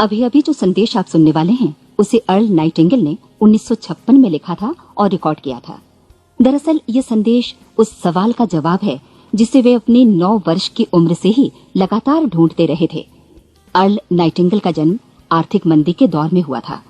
अभी अभी जो संदेश आप सुनने वाले हैं उसे अर्ल नाइटिंगेल ने 1956 में लिखा था और रिकॉर्ड किया था। दरअसल ये संदेश उस सवाल का जवाब है जिसे वे अपनी 9 वर्ष की उम्र से ही लगातार ढूंढते रहे थे। अर्ल नाइटिंगेल का जन्म आर्थिक मंदी के दौर में हुआ था।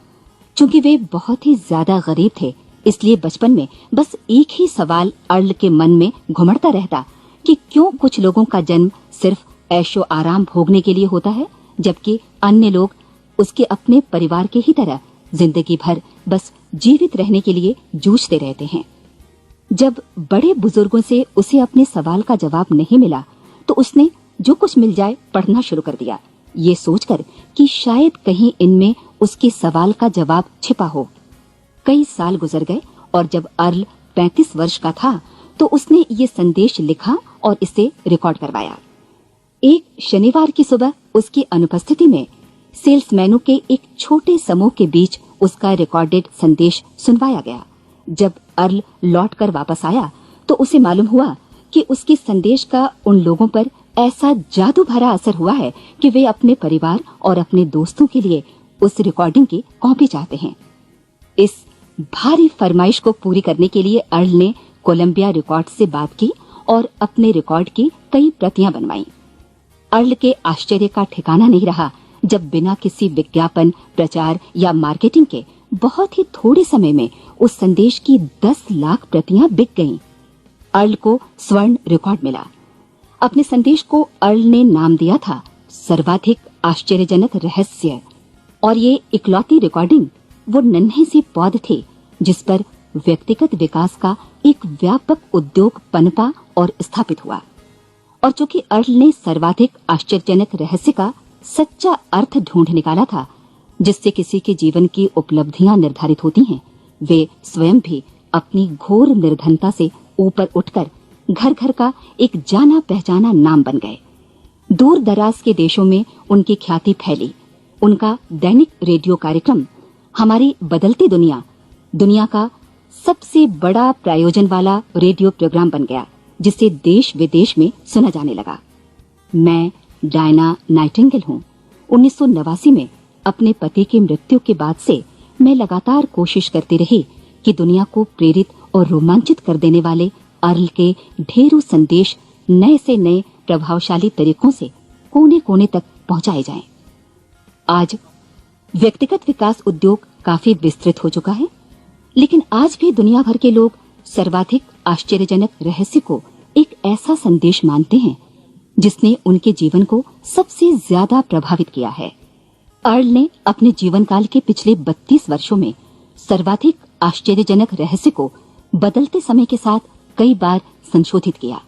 चूंकि वे बहुत ही ज्यादा गरीब थे, इसलिए बचपन में बस एक ही सवाल अर्ल के मन में घुमड़ता रहता कि क्यों कुछ लोगों का जन्म सिर्फ ऐशो आराम भोगने के लिए होता है, जबकि अन्य लोग उसके अपने परिवार के ही तरह जिंदगी भर बस जीवित रहने के लिए जूझते रहते हैं। जब बड़े बुजुर्गों से उसे अपने सवाल का जवाब नहीं मिला तो उसने जो कुछ मिल जाए पढ़ना शुरू कर दिया, ये सोचकर कि शायद कहीं इनमें उसके सवाल का जवाब छिपा हो। कई साल गुजर गए और जब अर्ल 35 वर्ष का था तो उसने ये संदेश लिखा और इसे रिकॉर्ड करवाया। एक शनिवार की सुबह उसकी अनुपस्थिति में सेल्समैनों के एक छोटे समूह के बीच उसका रिकॉर्डेड संदेश सुनवाया गया। जब अर्ल लौटकर वापस आया तो उसे मालूम हुआ कि उसके संदेश का उन लोगों पर ऐसा जादू भरा असर हुआ है कि वे अपने परिवार और अपने दोस्तों के लिए उस रिकॉर्डिंग की कॉपी चाहते हैं। इस भारी फरमाइश को पूरी करने के लिए अर्ल ने कोलंबिया रिकॉर्ड से बात की और अपने रिकॉर्ड की कई प्रतियां बनवाईं। अर्ल के आश्चर्य का ठिकाना नहीं रहा जब बिना किसी विज्ञापन, प्रचार या मार्केटिंग के बहुत ही थोड़े समय में उस संदेश की 10 लाख प्रतियां बिक गईं। अर्ल को स्वर्ण रिकॉर्ड मिला। अपने संदेश को अर्ल ने नाम दिया था सर्वाधिक आश्चर्यजनक रहस्य, और ये इकलौती रिकॉर्डिंग वो नन्हे से पौध थे जिस पर व्यक्तिगत विकास का एक व्यापक उद्योग पनपा और स्थापित हुआ। और चूंकि अर्ल ने सर्वाधिक आश्चर्यजनक रहस्य का सच्चा अर्थ ढूंढ निकाला था, जिससे किसी के जीवन की उपलब्धियां निर्धारित होती हैं, वे स्वयं भी अपनी घोर निर्धनता से ऊपर उठकर घर घर का एक जाना पहचाना नाम बन गए। दूर दराज के देशों में उनकी ख्याति फैली। उनका दैनिक रेडियो कार्यक्रम हमारी बदलती दुनिया का सबसे बड़ा प्रायोजन वाला रेडियो प्रोग्राम बन गया, जिसे देश विदेश में सुना जाने लगा। मैं डायना नाइटिंगेल हूँ। 1989 में अपने पति की मृत्यु के बाद से मैं लगातार कोशिश करती रही कि दुनिया को प्रेरित और रोमांचित कर देने वाले अर्ल के ढेरों संदेश नए से नए प्रभावशाली तरीकों से कोने कोने तक पहुंचाए जाएं। आज व्यक्तिगत विकास उद्योग काफी विस्तृत हो चुका है, लेकिन आज भी दुनिया भर के लोग सर्वाधिक आश्चर्यजनक रहस्य को एक ऐसा संदेश मानते हैं जिसने उनके जीवन को सबसे ज्यादा प्रभावित किया है। अर्ल ने अपने जीवन काल के पिछले 32 वर्षों में सर्वाधिक आश्चर्यजनक रहस्य को बदलते समय के साथ कई बार संशोधित किया।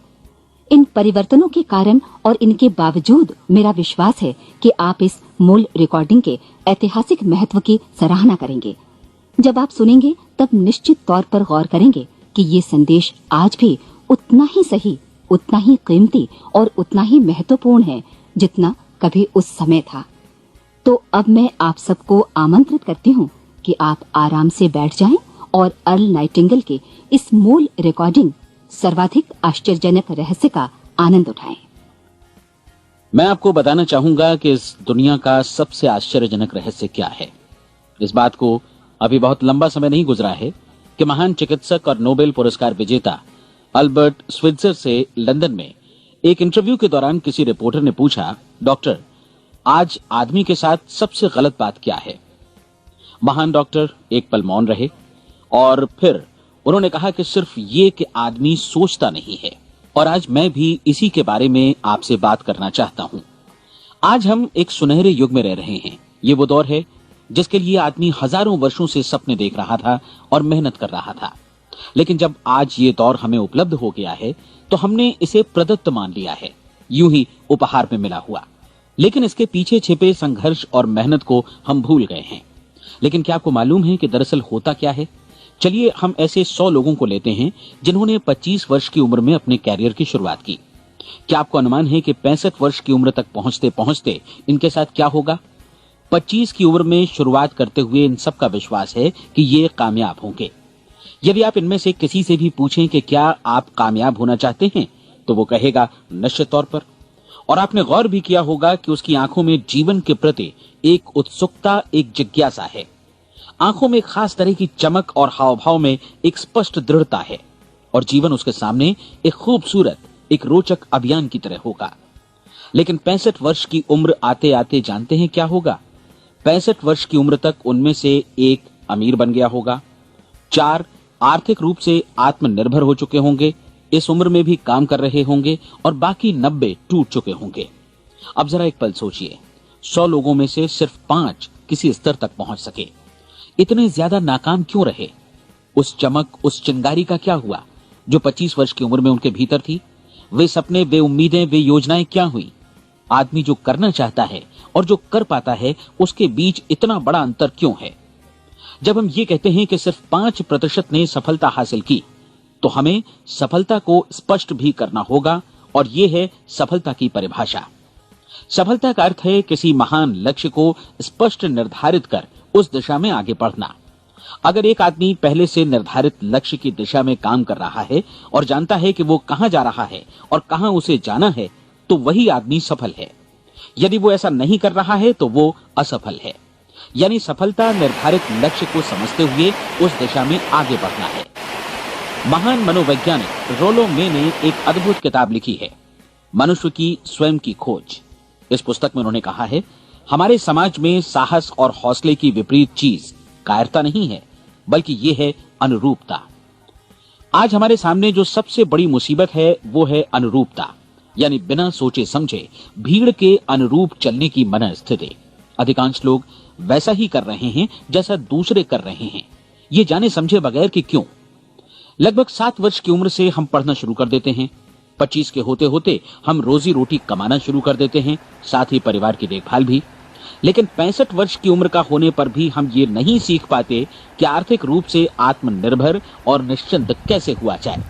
इन परिवर्तनों के कारण और इनके बावजूद मेरा विश्वास है कि आप इस मूल रिकॉर्डिंग के ऐतिहासिक महत्व की सराहना करेंगे। जब आप सुनेंगे तब निश्चित तौर पर गौर करेंगे कि ये संदेश आज भी उतना ही सही, उतना ही कीमती और उतना ही महत्वपूर्ण है जितना कभी उस समय था। तो अब मैं आप सबको आमंत्रित करती हूँ कि आप आराम से बैठ जाएं और अर्ल नाइटिंगेल के इस मूल रिकॉर्डिंग सर्वाधिक आश्चर्यजनक रहस्य का आनंद उठाएं। मैं आपको बताना चाहूंगा कि इस दुनिया का सबसे आश्चर्यजनक रहस्य क्या है। इस बात को अभी बहुत लंबा समय नहीं गुजरा है कि महान चिकित्सक और नोबेल पुरस्कार विजेता अल्बर्ट स्विट्जर से लंदन में एक इंटरव्यू के दौरान किसी रिपोर्टर ने पूछा, डॉक्टर, आज आदमी के साथ सबसे गलत बात क्या है? महान डॉक्टर एक पल मौन रहे और फिर उन्होंने कहा कि सिर्फ ये कि आदमी सोचता नहीं है। और आज मैं भी इसी के बारे में आपसे बात करना चाहता हूं। आज हम एक सुनहरे युग में रह रहे हैं। ये वो दौर है जिसके लिए आदमी हजारों वर्षों से सपने देख रहा था और मेहनत कर रहा था। लेकिन जब आज ये दौर हमें उपलब्ध हो गया है तो हमने इसे प्रदत्त मान लिया है, यूं ही उपहार में मिला हुआ। लेकिन इसके पीछे छिपे संघर्ष और मेहनत को हम भूल गए हैं। लेकिन क्या आपको मालूम है कि दरअसल होता क्या है? चलिए हम ऐसे 100 लोगों को लेते हैं जिन्होंने 25 वर्ष की उम्र में अपने कैरियर की शुरुआत की। क्या आपको अनुमान है कि 65 वर्ष की उम्र तक पहुंचते पहुंचते इनके साथ क्या होगा? 25 की उम्र में शुरुआत करते हुए इन सब का विश्वास है कि ये कामयाब होंगे। यदि आप इनमें से किसी से भी पूछें कि क्या आप कामयाब होना चाहते हैं, तो वो कहेगा निश्चित तौर पर। और आपने गौर भी किया होगा कि उसकी आंखों में जीवन के प्रति एक उत्सुकता, एक जिज्ञासा है। आंखों में खास तरह की चमक और हाव भाव में एक स्पष्ट दृढ़ता है और जीवन उसके सामने एक खूबसूरत, एक रोचक अभियान की तरह होगा। लेकिन 65 वर्ष की उम्र आते आते जानते हैं क्या होगा? 65 वर्ष की उम्र तक उनमें से एक अमीर बन गया होगा, 4 आर्थिक रूप से आत्मनिर्भर हो चुके होंगे, इस उम्र में भी काम कर रहे होंगे और बाकी 90 टूट चुके होंगे। अब जरा एक पल सोचिए, 100 लोगों में से सिर्फ 5 किसी स्तर तक पहुंच सके। इतने ज्यादा नाकाम क्यों रहे? उस चमक, उस चिंगारी का क्या हुआ जो 25 वर्ष की उम्र में उनके भीतर थी? वे सपने, वे उम्मीदें, वे योजनाएं क्या हुई? आदमी जो करना चाहता है और जो कर पाता है, उसके बीच इतना बड़ा अंतर क्यों है? जब हम ये कहते हैं कि सिर्फ 5% ने सफलता हासिल की, तो हमें सफलता को स्पष्ट भी करना होगा, और यह है सफलता की परिभाषा। सफलता का अर्थ है किसी महान लक्ष्य को स्पष्ट निर्धारित कर उस दिशा में आगे बढ़ना। अगर एक आदमी पहले से निर्धारित लक्ष्य की दिशा में काम कर रहा है और जानता है कि वो कहां जा रहा है और कहां उसे जाना है, तो वही आदमी सफल है। यदि वो ऐसा नहीं कर रहा है तो वो असफल है। यानी सफलता निर्धारित लक्ष्य को समझते हुए उस दिशा में आगे बढ़ना है। महान मनोवैज्ञानिक रोलो मे ने एक अद्भुत किताब लिखी है, मनुष्य की स्वयं की खोज। इस पुस्तक में उन्होंने कहा है, हमारे समाज में साहस और हौसले की विपरीत चीज कायरता नहीं है, बल्कि ये है अनुरूपता। आज हमारे सामने जो सबसे बड़ी मुसीबत है वो है अनुरूपता, यानी बिना सोचे समझे भीड़ के अनुरूप चलने की मनस्थिति। अधिकांश लोग वैसा ही कर रहे हैं जैसा दूसरे कर रहे हैं, ये जाने समझे बगैर कि क्यों। लगभग 7 वर्ष की उम्र से हम पढ़ना शुरू कर देते हैं, 25 के होते होते हम रोजी रोटी कमाना शुरू कर देते हैं, साथ ही परिवार की देखभाल भी। लेकिन 65 वर्ष की उम्र का होने पर भी हम ये नहीं सीख पाते कि आर्थिक रूप से आत्मनिर्भर और निश्चिंत कैसे हुआ जाए।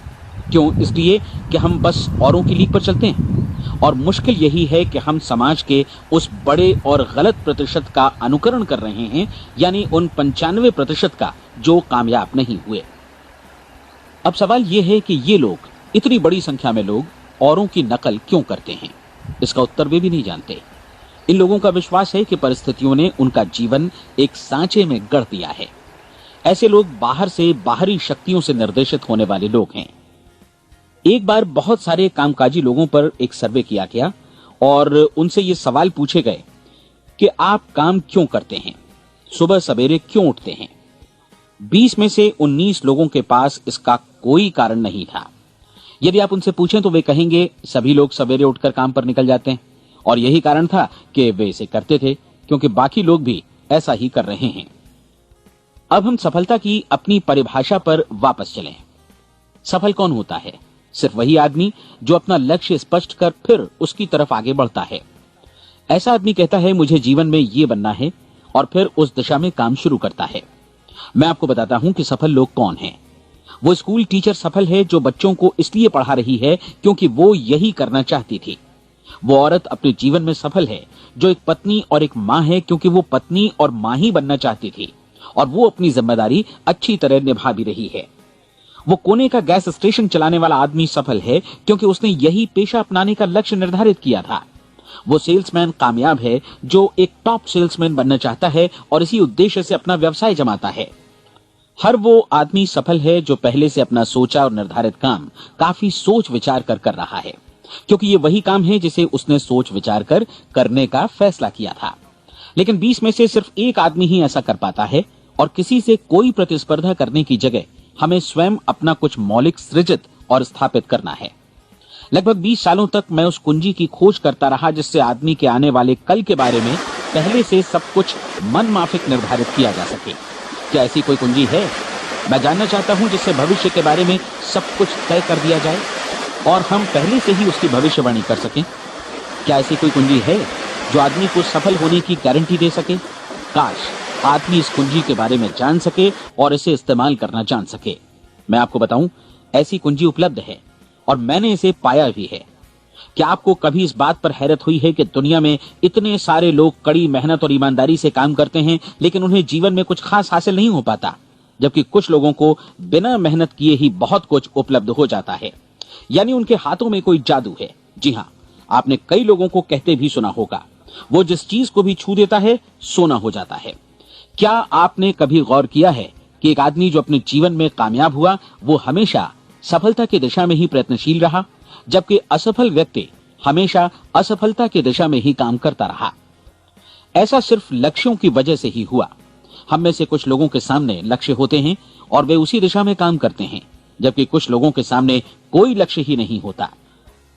क्यों? इसलिए कि हम बस औरों की लीक पर चलते हैं। और मुश्किल यही है कि हम समाज के उस बड़े और गलत प्रतिशत का अनुकरण कर रहे हैं, यानी उन 95% का जो कामयाब नहीं हुए। अब सवाल यह है कि ये लोग, इतनी बड़ी संख्या में लोग, औरों की नकल क्यों करते हैं? इसका उत्तर वे भी नहीं जानते। इन लोगों का विश्वास है कि परिस्थितियों ने उनका जीवन एक सांचे में गढ़ दिया है। ऐसे लोग बाहर से, बाहरी शक्तियों से निर्देशित होने वाले लोग हैं। एक बार बहुत सारे कामकाजी लोगों पर एक सर्वे किया गया और उनसे ये सवाल पूछे गए कि आप काम क्यों करते हैं, सुबह सवेरे क्यों उठते हैं? 20 में से 19 लोगों के पास इसका कोई कारण नहीं था। यदि आप उनसे पूछें तो वे कहेंगे सभी लोग सवेरे उठकर काम पर निकल जाते हैं, और यही कारण था कि वे इसे करते थे क्योंकि बाकी लोग भी ऐसा ही कर रहे हैं। अब हम सफलता की अपनी परिभाषा पर वापस चलें। सफल कौन होता है? सिर्फ वही आदमी जो अपना लक्ष्य स्पष्ट कर फिर उसकी तरफ आगे बढ़ता है। ऐसा आदमी कहता है मुझे जीवन में ये बनना है, और फिर उस दिशा में काम शुरू करता है। मैं आपको बताता हूं कि सफल लोग कौन हैं। वो स्कूल टीचर सफल है जो बच्चों को इसलिए पढ़ा रही है क्योंकि वो यही करना चाहती थी। वो औरत अपने जीवन में सफल है जो एक पत्नी और एक मां है क्योंकि वो पत्नी और मां ही बनना चाहती थी, और वो अपनी जिम्मेदारी अच्छी तरह निभा भी रही है। वो कोने का गैस स्टेशन चलाने वाला आदमी सफल है क्योंकि उसने यही पेशा अपनाने का लक्ष्य निर्धारित किया था। वो सेल्समैन कामयाब है जो एक टॉप सेल्समैन बनना चाहता है और इसी उद्देश्य से अपना व्यवसाय जमाता है। हर वो आदमी सफल है जो पहले से अपना सोचा और निर्धारित काम काफी सोच विचार कर रहा है, क्योंकि ये वही काम है जिसे उसने सोच विचार कर करने का फैसला किया था। लेकिन 20 में से सिर्फ एक आदमी ही ऐसा कर पाता है, और किसी से कोई प्रतिस्पर्धा करने की जगह हमें स्वयं अपना कुछ मौलिक सृजित और स्थापित करना है। लगभग 20 सालों तक मैं उस कुंजी की खोज करता रहा जिससे आदमी के आने वाले कल के बारे में पहले से सब कुछ मन माफिक निर्धारित किया जा सके। क्या ऐसी कोई कुंजी है? मैं जानना चाहता हूं जिससे भविष्य के बारे में सब कुछ तय कर दिया जाए और हम पहले से ही उसकी भविष्यवाणी कर सकें। क्या ऐसी कोई कुंजी है जो आदमी को सफल होने की गारंटी दे सके? काश आदमी इस कुंजी के बारे में जान सके और इसे इस्तेमाल करना जान सके। मैं आपको बताऊं, ऐसी कुंजी उपलब्ध है और मैंने इसे पाया भी है। क्या आपको कभी इस बात पर हैरत हुई है कि दुनिया में इतने सारे लोग कड़ी मेहनत और ईमानदारी से काम करते हैं लेकिन उन्हें जीवन में कुछ खास हासिल नहीं हो पाता, जबकि कुछ लोगों को बिना मेहनत किए ही बहुत कुछ उपलब्ध हो जाता है। यानी उनके हाथों में कोई जादू है। जी हाँ, आपने कई लोगों को कहते भी सुना होगा, वो जिस चीज को भी छू देता है सोना हो जाता है। क्या आपने कभी गौर किया है कि एक आदमी जो अपने जीवन में कामयाब हुआ वो हमेशा सफलता की दिशा में ही प्रयत्नशील रहा, जबकि असफल व्यक्ति हमेशा असफलता की दिशा में ही काम करता रहा। ऐसा सिर्फ लक्ष्यों की वजह से ही हुआ। हम में से कुछ लोगों के सामने लक्ष्य होते हैं और वे उसी दिशा में काम करते हैं, जबकि कुछ लोगों के सामने कोई लक्ष्य ही नहीं होता।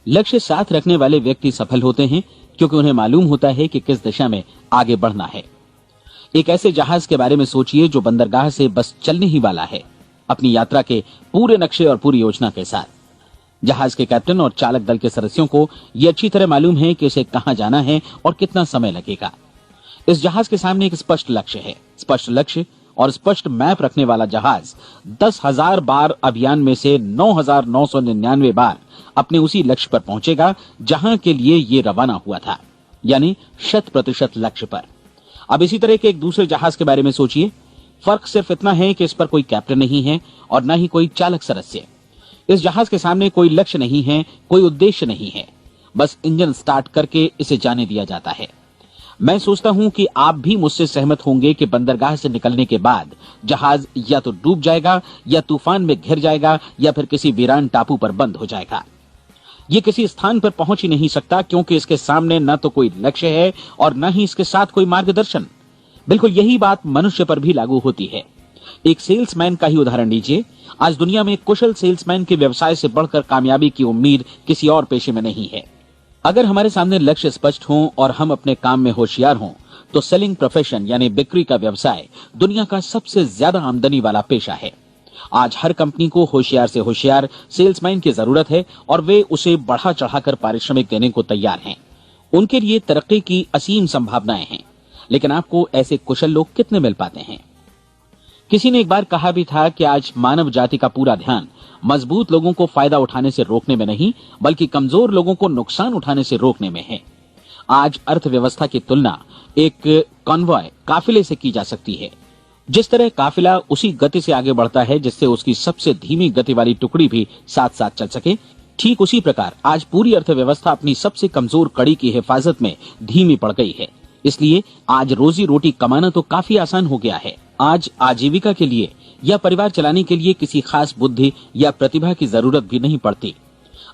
लक्ष्य साथ रखने वाले व्यक्ति सफल होते हैं क्योंकि उन्हें मालूम होता है कि किस दिशा में आगे बढ़ना है। एक ऐसे जहाज के बारे में सोचिए जो बंदरगाह से बस चलने ही वाला है, अपनी यात्रा के पूरे नक्शे और पूरी योजना के साथ। जहाज के कैप्टन और चालक दल के सदस्यों को यह अच्छी तरह मालूम है कि उसे कहां जाना है और कितना समय लगेगा। इस जहाज के सामने एक स्पष्ट लक्ष्य है। स्पष्ट लक्ष्य और स्पष्ट मैप रखने वाला जहाज 10,000 बार अभियान में से 9,999 बार अपने उसी लक्ष्य पर पहुंचेगा जहां के लिए ये रवाना हुआ था, यानी 100% लक्ष्य पर। अब इसी तरह के एक दूसरे जहाज के बारे में सोचिए। फर्क सिर्फ इतना है कि इस पर कोई कैप्टन नहीं है और न ही कोई चालक सदस्य। इस जहाज के सामने कोई लक्ष्य नहीं है, कोई उद्देश्य नहीं है, बस इंजन स्टार्ट करके इसे जाने दिया जाता है। मैं सोचता हूं कि आप भी मुझसे सहमत होंगे कि बंदरगाह से निकलने के बाद जहाज या तो डूब जाएगा या तूफान में घिर जाएगा या फिर किसी वीरान टापू पर बंद हो जाएगा। ये किसी स्थान पर पहुंच ही नहीं सकता क्योंकि इसके सामने न तो कोई लक्ष्य है और न ही इसके साथ कोई मार्गदर्शन। बिल्कुल यही बात मनुष्य पर भी लागू होती है। एक सेल्समैन का ही उदाहरण लीजिए। आज दुनिया में कुशल सेल्समैन के व्यवसाय से बढ़कर कामयाबी की उम्मीद किसी और पेशे में नहीं है। अगर हमारे सामने लक्ष्य स्पष्ट हों और हम अपने काम में होशियार हों तो सेलिंग प्रोफेशन यानी बिक्री का व्यवसाय दुनिया का सबसे ज्यादा आमदनी वाला पेशा है। आज हर कंपनी को होशियार से होशियार सेल्समैन की जरूरत है और वे उसे बढ़ा चढ़ाकर पारिश्रमिक देने को तैयार हैं। उनके लिए तरक्की की असीम संभावनाएं हैं, लेकिन आपको ऐसे कुशल लोग कितने मिल पाते हैं? किसी ने एक बार कहा भी था कि आज मानव जाति का पूरा ध्यान मजबूत लोगों को फायदा उठाने से रोकने में नहीं, बल्कि कमजोर लोगों को नुकसान उठाने से रोकने में है। आज अर्थव्यवस्था की तुलना एक कॉन्वॉय काफिले से की जा सकती है। जिस तरह काफिला उसी गति से आगे बढ़ता है जिससे उसकी सबसे धीमी गति वाली टुकड़ी भी साथ साथ चल सके, ठीक उसी प्रकार आज पूरी अर्थव्यवस्था अपनी सबसे कमजोर कड़ी की हिफाजत में धीमी पड़ गई है। इसलिए आज रोजी रोटी कमाना तो काफी आसान हो गया है। आज आजीविका के लिए या परिवार चलाने के लिए किसी खास बुद्धि या प्रतिभा की जरूरत भी नहीं पड़ती।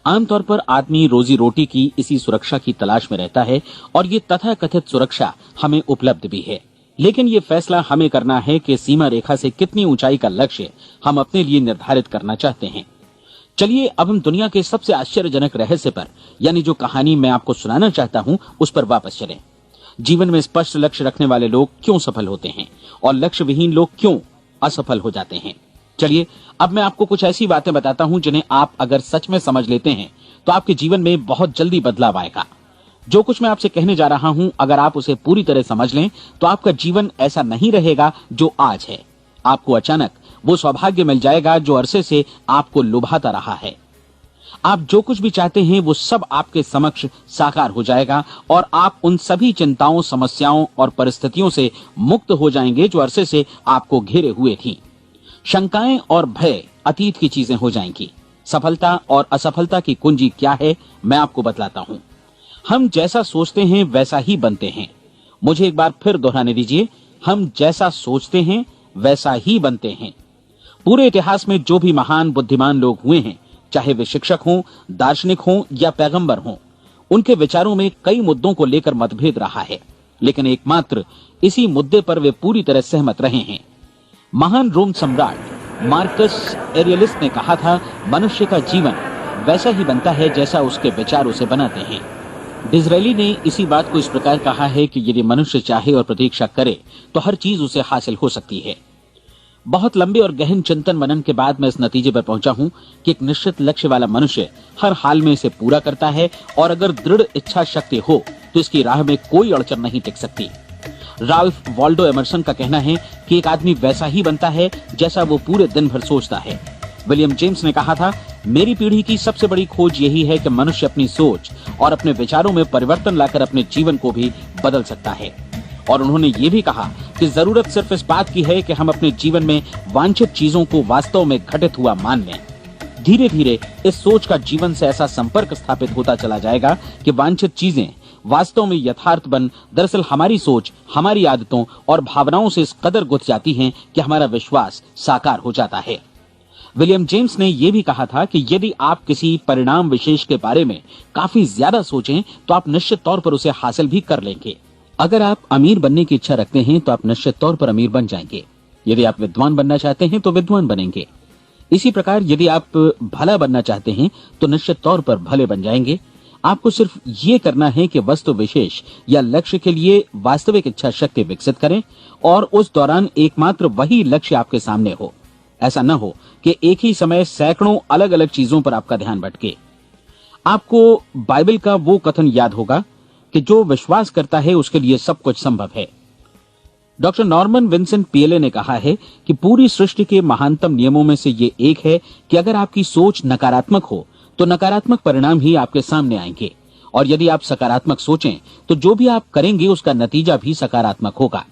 आमतौर पर आदमी रोजी रोटी की इसी सुरक्षा की तलाश में रहता है और ये तथाकथित सुरक्षा हमें उपलब्ध भी है। लेकिन ये फैसला हमें करना है कि सीमा रेखा से कितनी ऊंचाई का लक्ष्य हम अपने लिए निर्धारित करना चाहते हैं। चलिए अब हम दुनिया के सबसे आश्चर्यजनक रहस्य पर, यानी जो कहानी मैं आपको सुनाना चाहता हूं, उस पर वापस चलें। जीवन में स्पष्ट लक्ष्य रखने वाले लोग क्यों सफल होते हैं और लक्ष्य विहीन लोग क्यों असफल हो जाते हैं? चलिए अब मैं आपको कुछ ऐसी बातें बताता हूं जिन्हें आप अगर सच में समझ लेते हैं तो आपके जीवन में बहुत जल्दी बदलाव आएगा। जो कुछ मैं आपसे कहने जा रहा हूं, अगर आप उसे पूरी तरह समझ लें तो आपका जीवन ऐसा नहीं रहेगा जो आज है। आपको अचानक वो सौभाग्य मिल जाएगा जो अरसे से आपको लुभाता रहा है। आप जो कुछ भी चाहते हैं वो सब आपके समक्ष साकार हो जाएगा और आप उन सभी चिंताओं, समस्याओं और परिस्थितियों से मुक्त हो जाएंगे जो अरसे से आपको घेरे हुए थी। शंकाएं और भय अतीत की चीजें हो जाएंगी। सफलता और असफलता की कुंजी क्या है, मैं आपको बतलाता हूं। हम जैसा सोचते हैं वैसा ही बनते हैं। मुझे एक बार फिर दोहराने दीजिए, हम जैसा सोचते हैं वैसा ही बनते हैं। पूरे इतिहास में जो भी महान बुद्धिमान लोग हुए हैं, चाहे वे शिक्षक हों, दार्शनिक हों या पैगंबर हों, उनके विचारों में कई मुद्दों को लेकर मतभेद रहा है, लेकिन एकमात्र इसी मुद्दे पर वे पूरी तरह सहमत रहे हैं। महान रोम सम्राट मार्कस एरियलिस ने कहा था, मनुष्य का जीवन वैसा ही बनता है जैसा उसके विचार उसे बनाते हैं। डिज़रायली ने इसी बात को इस प्रकार कहा है कि यदि मनुष्य चाहे और प्रतीक्षा करे तो हर चीज उसे हासिल हो सकती है। बहुत लंबे और गहन चिंतन मनन के बाद मैं इस नतीजे पर पहुंचा हूं कि एक निश्चित लक्ष्य वाला मनुष्य हर हाल में इसे पूरा करता है और अगर दृढ़ इच्छा शक्ति हो तो इसकी राह में कोई अड़चन नहीं टिक सकती। राल्फ वॉल्डो एमर्सन का कहना है कि एक आदमी वैसा ही बनता है जैसा वो पूरे दिन भर सोचता है। विलियम जेम्स ने कहा था, मेरी पीढ़ी की सबसे बड़ी खोज यही है कि मनुष्य अपनी सोच और अपने विचारों में परिवर्तन लाकर अपने जीवन को भी बदल सकता है। और उन्होंने ये भी कहा कि जरूरत सिर्फ इस बात की है कि हम अपने जीवन में वांछित चीजों को वास्तव में घटित हुआ मान लें। धीरे धीरे इस सोच का जीवन से ऐसा संपर्क स्थापित होता चला जाएगा कि वांछित चीजें वास्तव में यथार्थ बन दरअसल हमारी सोच, हमारी आदतों और भावनाओं से इस कदर गुथ जाती हैं कि हमारा विश्वास साकार हो जाता है। विलियम जेम्स ने यह भी कहा था कि यदि आप किसी परिणाम विशेष के बारे में काफी ज्यादा सोचें तो आप निश्चित तौर पर उसे हासिल भी कर लेंगे। अगर आप अमीर बनने की इच्छा रखते हैं तो आप निश्चित तौर पर अमीर बन जाएंगे। यदि आप विद्वान बनना चाहते हैं तो विद्वान बनेंगे। इसी प्रकार यदि आप भला बनना चाहते हैं तो निश्चित तौर पर भले बन जाएंगे। आपको सिर्फ ये करना है कि वस्तु विशेष या लक्ष्य के लिए वास्तविक इच्छा शक्ति विकसित करें और उस दौरान एकमात्र वही लक्ष्य आपके सामने हो। ऐसा न हो कि एक ही समय सैकड़ों अलग अलग चीजों पर आपका ध्यान भटके। आपको बाइबल का वो कथन याद होगा कि जो विश्वास करता है उसके लिए सब कुछ संभव है। डॉक्टर नॉर्मन विंसेंट पीएले ने कहा है कि पूरी सृष्टि के महानतम नियमों में से ये एक है कि अगर आपकी सोच नकारात्मक हो तो नकारात्मक परिणाम ही आपके सामने आएंगे, और यदि आप सकारात्मक सोचें तो जो भी आप करेंगे उसका नतीजा भी सकारात्मक होगा।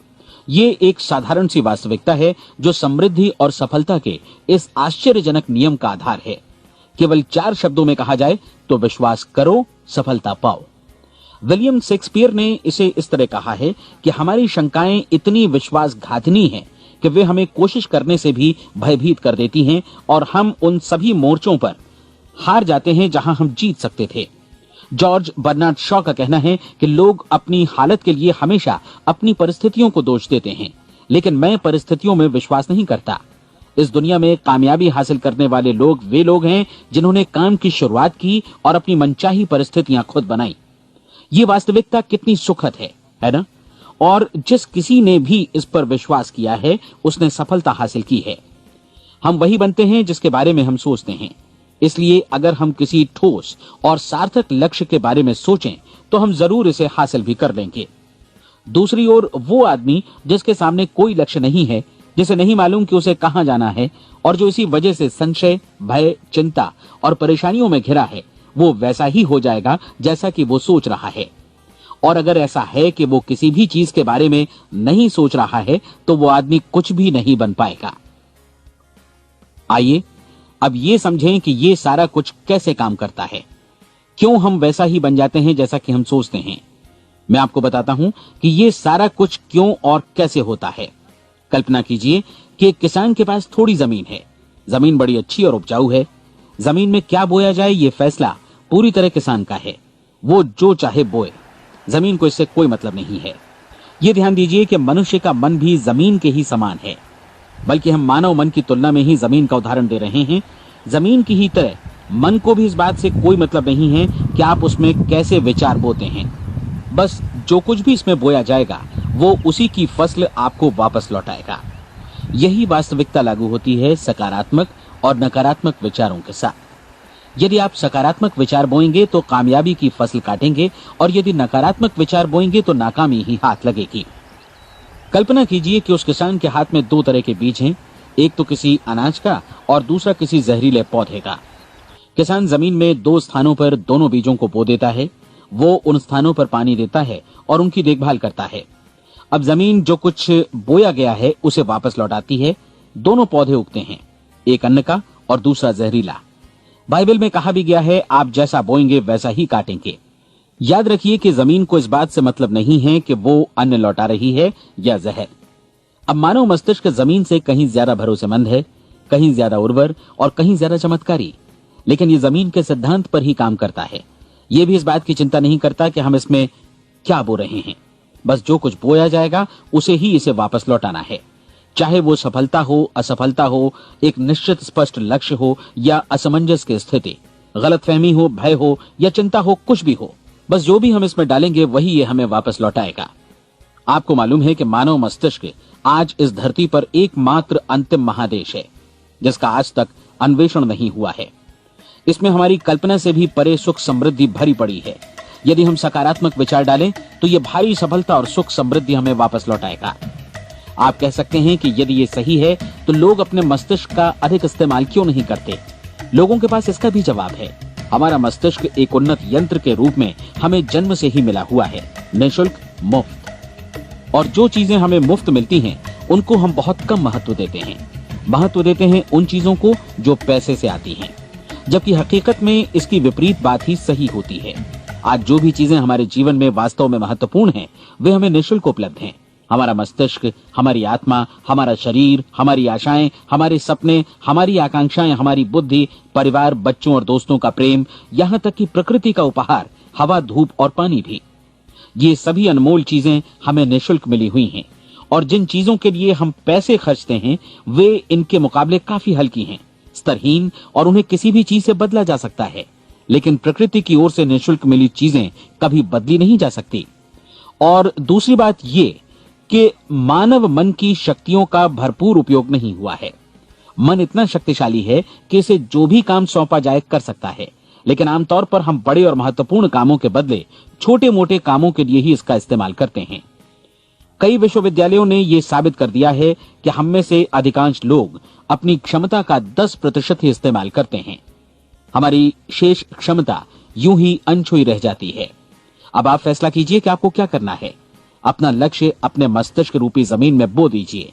ये एक साधारण सी वास्तविकता है जो समृद्धि और सफलता के इस आश्चर्यजनक नियम का आधार है। केवल 4 शब्दों में कहा जाए तो विश्वास करो, सफलता पाओ। विलियम शेक्सपियर ने इसे इस तरह कहा है कि हमारी शंकाएं इतनी विश्वासघातनी हैं कि वे हमें कोशिश करने से भी भयभीत कर देती हैं और हम उन सभी मोर्चों पर हार जाते हैं जहां हम जीत सकते थे। जॉर्ज बर्नार्ड शॉ का कहना है कि लोग अपनी हालत के लिए हमेशा अपनी परिस्थितियों को दोष देते हैं, लेकिन मैं परिस्थितियों में विश्वास नहीं करता। इस दुनिया में कामयाबी हासिल करने वाले लोग वे लोग हैं जिन्होंने काम की शुरुआत की और अपनी मनचाही परिस्थितियां खुद बनाई। ये वास्तविकता कितनी सुखद है ना? और जिस किसी ने भी इस पर विश्वास किया है उसने सफलता हासिल की है। हम वही बनते हैं जिसके बारे में हम सोचते हैं। इसलिए अगर हम किसी ठोस और सार्थक लक्ष्य के बारे में सोचें तो हम जरूर इसे हासिल भी कर लेंगे। दूसरी ओर वो आदमी जिसके सामने कोई लक्ष्य नहीं है, जिसे नहीं मालूम कि उसे कहां जाना है और जो इसी वजह से संशय, भय, चिंता और परेशानियों में घिरा है, वो वैसा ही हो जाएगा जैसा कि वो सोच रहा है। और अगर ऐसा है कि वो किसी भी चीज के बारे में नहीं सोच रहा है तो वो आदमी कुछ भी नहीं बन पाएगा। आइए अब ये समझें कि ये सारा कुछ कैसे काम करता है, क्यों हम वैसा ही बन जाते हैं जैसा कि हम सोचते हैं। मैं आपको बताता हूं कि ये सारा कुछ क्यों और कैसे होता है। कल्पना कीजिए कि एक किसान के पास थोड़ी जमीन है। जमीन बड़ी अच्छी और उपजाऊ है। जमीन में क्या बोया जाए ये फैसला पूरी तरह किसान का है। वो जो चाहे बोए, जमीन को इससे कोई मतलब नहीं है। ये ध्यान दीजिए कि मनुष्य का मन भी जमीन के ही समान है, बल्कि हम मानव मन की तुलना में ही जमीन का उदाहरण दे रहे हैं। जमीन की ही तरह मन को भी इस बात से कोई मतलब नहीं है कि आप उसमें कैसे विचार बोते हैं। बस जो कुछ भी इसमें बोया जाएगा वो उसी की फसल आपको वापस लौटाएगा। यही वास्तविकता लागू होती है सकारात्मक और नकारात्मक विचारों के साथ। यदि आप सकारात्मक विचार बोएंगे तो कामयाबी की फसल काटेंगे, और यदि नकारात्मक विचार बोएंगे तो नाकामी ही हाथ लगेगी। कल्पना कीजिए कि उस किसान के हाथ में 2 तरह के बीज हैं, एक तो किसी अनाज का और दूसरा किसी जहरीले पौधे का। किसान जमीन में 2 स्थानों पर दोनों बीजों को बो देता है। वो उन स्थानों पर पानी देता है और उनकी देखभाल करता है। अब जमीन जो कुछ बोया गया है उसे वापस लौटाती है। दोनों पौधे उगते हैं, एक अन्न का और दूसरा जहरीला। बाइबल में कहा भी गया है, आप जैसा बोएंगे वैसा ही काटेंगे। याद रखिए कि जमीन को इस बात से मतलब नहीं है कि वो अन्न लौटा रही है या जहर। अब मानव मस्तिष्क जमीन से कहीं ज्यादा भरोसेमंद है, कहीं ज्यादा उर्वर और कहीं ज्यादा चमत्कारी, लेकिन ये जमीन के सिद्धांत पर ही काम करता है। ये भी इस बात की चिंता नहीं करता कि हम इसमें क्या बो रहे हैं। बस जो कुछ बोया जाएगा उसे ही इसे वापस लौटाना है, चाहे वो सफलता हो, असफलता हो, एक निश्चित स्पष्ट लक्ष्य हो या असमंजस की स्थिति, गलतफहमी हो, भय हो या चिंता हो, कुछ भी हो। बस जो भी हम इसमें डालेंगे वही ये हमें वापस लौटाएगा। आपको मालूम है कि मानव मस्तिष्क आज इस धरती पर एकमात्र अंतिम महादेश है जिसका आज तक अन्वेषण नहीं हुआ है। इसमें हमारी कल्पना से भी परे सुख समृद्धि भरी पड़ी है। यदि हम सकारात्मक विचार डालें तो ये भारी सफलता और सुख समृद्धि हमें वापस लौटाएगा। आप कह सकते हैं कि यदि ये सही है तो लोग अपने मस्तिष्क का अधिक इस्तेमाल क्यों नहीं करते? लोगों के पास इसका भी जवाब है। हमारा मस्तिष्क एक उन्नत यंत्र के रूप में हमें जन्म से ही मिला हुआ है, निःशुल्क, मुफ्त। और जो चीजें हमें मुफ्त मिलती हैं उनको हम बहुत कम महत्व देते हैं। महत्व देते हैं उन चीजों को जो पैसे से आती हैं। जबकि हकीकत में इसकी विपरीत बात ही सही होती है। आज जो भी चीजें हमारे जीवन में वास्तव में महत्वपूर्ण हैं, वे हमें निःशुल्क उपलब्ध हैं। हमारा मस्तिष्क, हमारी आत्मा, हमारा शरीर, हमारी आशाएं, हमारे सपने, हमारी आकांक्षाएं, हमारी बुद्धि, परिवार, बच्चों और दोस्तों का प्रेम, यहाँ तक कि प्रकृति का उपहार, हवा, धूप और पानी भी। ये सभी अनमोल चीजें हमें निःशुल्क मिली हुई हैं, और जिन चीजों के लिए हम पैसे खर्चते हैं वे इनके मुकाबले काफी हल्की हैं, स्तरहीन, और उन्हें किसी भी चीज से बदला जा सकता है। लेकिन प्रकृति की ओर से निःशुल्क मिली चीजें कभी बदली नहीं जा सकती। और दूसरी बात ये कि मानव मन की शक्तियों का भरपूर उपयोग नहीं हुआ है। मन इतना शक्तिशाली है कि इसे जो भी काम सौंपा जाए कर सकता है, लेकिन आमतौर पर हम बड़े और महत्वपूर्ण कामों के बदले छोटे मोटे कामों के लिए ही इसका इस्तेमाल करते हैं। कई विश्वविद्यालयों ने यह साबित कर दिया है कि हम में से अधिकांश लोग अपनी क्षमता का 10% ही इस्तेमाल करते हैं। हमारी शेष क्षमता यूं ही अनछुई रह जाती है। अब आप फैसला कीजिए कि आपको क्या करना है। अपना लक्ष्य अपने मस्तिष्क रूपी जमीन में बो दीजिए।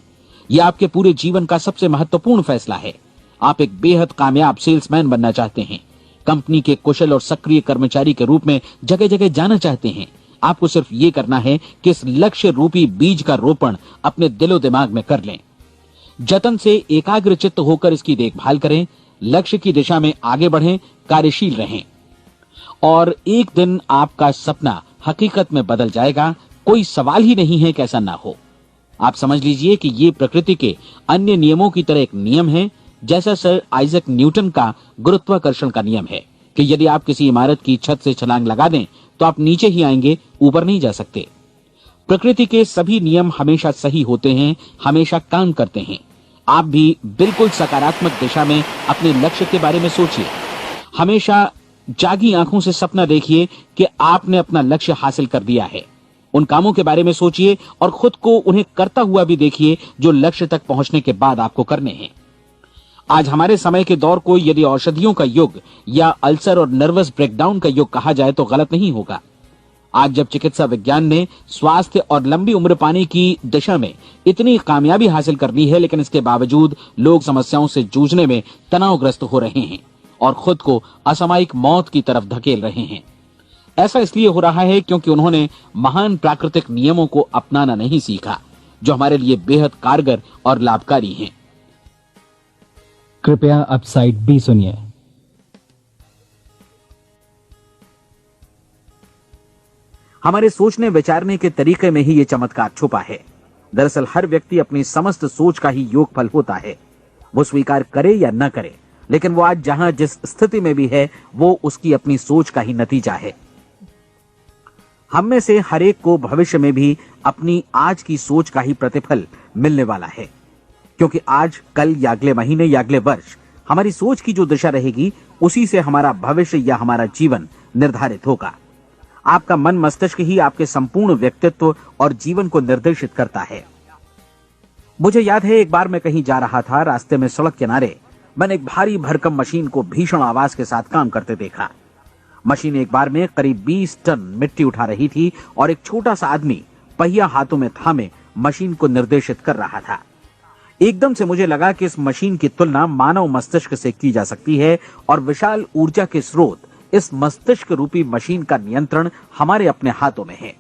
यह आपके पूरे जीवन का सबसे महत्वपूर्ण फैसला है। आप एक बेहद कामयाब सेल्समैन बनना चाहते हैं, कंपनी के कुशल और सक्रिय कर्मचारी के रूप में जगह जगह जाना चाहते हैं। आपको सिर्फ ये करना है कि इस लक्ष्य रूपी बीज का रोपण अपने दिलो दिमाग में कर लें। जतन से एकाग्रचित्त होकर इसकी देखभाल करें, लक्ष्य की दिशा में आगे बढ़ें, कार्यशील रहें, और एक दिन आपका सपना हकीकत में बदल जाएगा। कोई सवाल ही नहीं है कि ऐसा ना हो। आप समझ लीजिए कि ये प्रकृति के अन्य नियमों की तरह एक नियम है, जैसा सर आइजैक न्यूटन का गुरुत्वाकर्षण का नियम है कि यदि आप किसी इमारत की छत से छलांग लगा दें तो आप नीचे ही आएंगे, ऊपर नहीं जा सकते। प्रकृति के सभी नियम हमेशा सही होते हैं, हमेशा काम करते हैं। आप भी बिल्कुल सकारात्मक दिशा में अपने लक्ष्य के बारे में सोचिए। हमेशा जागी आंखों से सपना देखिए कि आपने अपना लक्ष्य हासिल कर दिया है। उन कामों के बारे में सोचिए और खुद को उन्हें करता हुआ भी देखिए जो लक्ष्य तक पहुंचने के बाद आपको करने हैं। आज हमारे समय के दौर को यदि औषधियों का युग या अल्सर और नर्वस ब्रेकडाउन का युग कहा जाए तो गलत नहीं होगा। आज जब चिकित्सा विज्ञान ने स्वास्थ्य और लंबी उम्र पाने की दिशा में इतनी कामयाबी हासिल कर ली है, लेकिन इसके बावजूद लोग समस्याओं से जूझने में तनावग्रस्त हो रहे हैं और खुद को असामयिक मौत की तरफ धकेल रहे हैं। ऐसा इसलिए हो रहा है क्योंकि उन्होंने महान प्राकृतिक नियमों को अपनाना नहीं सीखा, जो हमारे लिए बेहद कारगर और लाभकारी हैं। कृपया अब साइड बी सुनिए। हमारे सोचने विचारने के तरीके में ही ये चमत्कार छुपा है। दरअसल हर व्यक्ति अपनी समस्त सोच का ही योगफल होता है, वो स्वीकार करे या न करे, लेकिन वो आज जहां जिस स्थिति में भी है वो उसकी अपनी सोच का ही नतीजा है। हम में से हर एक को भविष्य में भी अपनी आज की सोच का ही प्रतिफल मिलने वाला है, क्योंकि आज, कल या अगले महीने या अगले वर्ष हमारी सोच की जो दिशा रहेगी उसी से हमारा भविष्य या हमारा जीवन निर्धारित होगा। आपका मन मस्तिष्क ही आपके संपूर्ण व्यक्तित्व और जीवन को निर्देशित करता है। मुझे याद है एक बार मैं कहीं जा रहा था, रास्ते में सड़क किनारे मैंने एक भारी भरकम मशीन को भीषण आवाज के साथ काम करते देखा। मशीन एक बार में करीब 20 टन मिट्टी उठा रही थी और एक छोटा सा आदमी पहिया हाथों में थामे मशीन को निर्देशित कर रहा था। एकदम से मुझे लगा कि इस मशीन की तुलना मानव मस्तिष्क से की जा सकती है और विशाल ऊर्जा के स्रोत इस मस्तिष्क रूपी मशीन का नियंत्रण हमारे अपने हाथों में है।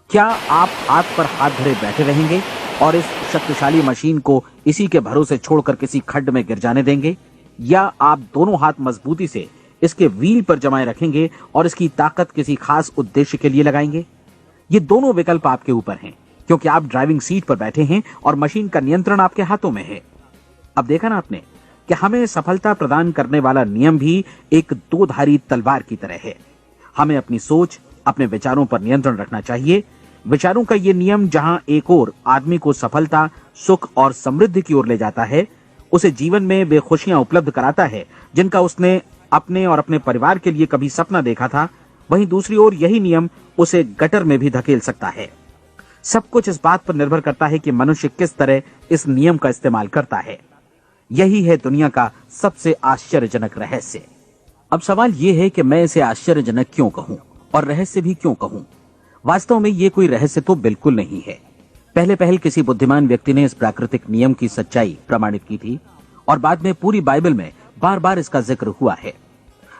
क्या आप हाथ पर हाथ धरे बैठे रहेंगे और इस शक्तिशाली मशीन को इसी के भरोसे छोड़कर किसी खड्ड में गिर जाने देंगे, या आप दोनों हाथ मजबूती से इसके व्हील पर जमाए रखेंगे और इसकी ताकत किसी खास उद्देश्य के लिए लगाएंगे? ये दोनों विकल्प आपके ऊपर हैं, क्योंकि आप ड्राइविंग सीट पर बैठे हैं और मशीन का नियंत्रण आपके हाथों में है। अब देखा ना आपने कि हमें सफलता प्रदान करने वाला नियम भी एक दो-धारी तलवार की तरह है। हमें अपनी सोच, अपने विचारों पर नियंत्रण रखना चाहिए। विचारों का ये नियम जहां एक ओर आदमी को सफलता, सुख और समृद्धि की ओर ले जाता है, उसे जीवन में वे खुशियां उपलब्ध कराता है जिनका उसने अपने और अपने परिवार के लिए कभी सपना देखा था, वहीं दूसरी ओर यही नियम उसे गटर में भी धकेल सकता है। सब कुछ इस बात पर निर्भर करता है कि मनुष्य किस तरह इस नियम का इस्तेमाल करता है। यही है दुनिया का सबसे आश्चर्यजनक रहस्य। अब सवाल यह है कि मैं इसे आश्चर्यजनक क्यों कहूं और रहस्य भी क्यों कहूं? वास्तव में यह कोई रहस्य तो बिल्कुल नहीं है। पहले किसी बुद्धिमान व्यक्ति ने इस प्राकृतिक नियम की सच्चाई प्रमाणित की थी और बाद में पूरी बाइबल में बार बार इसका जिक्र हुआ है,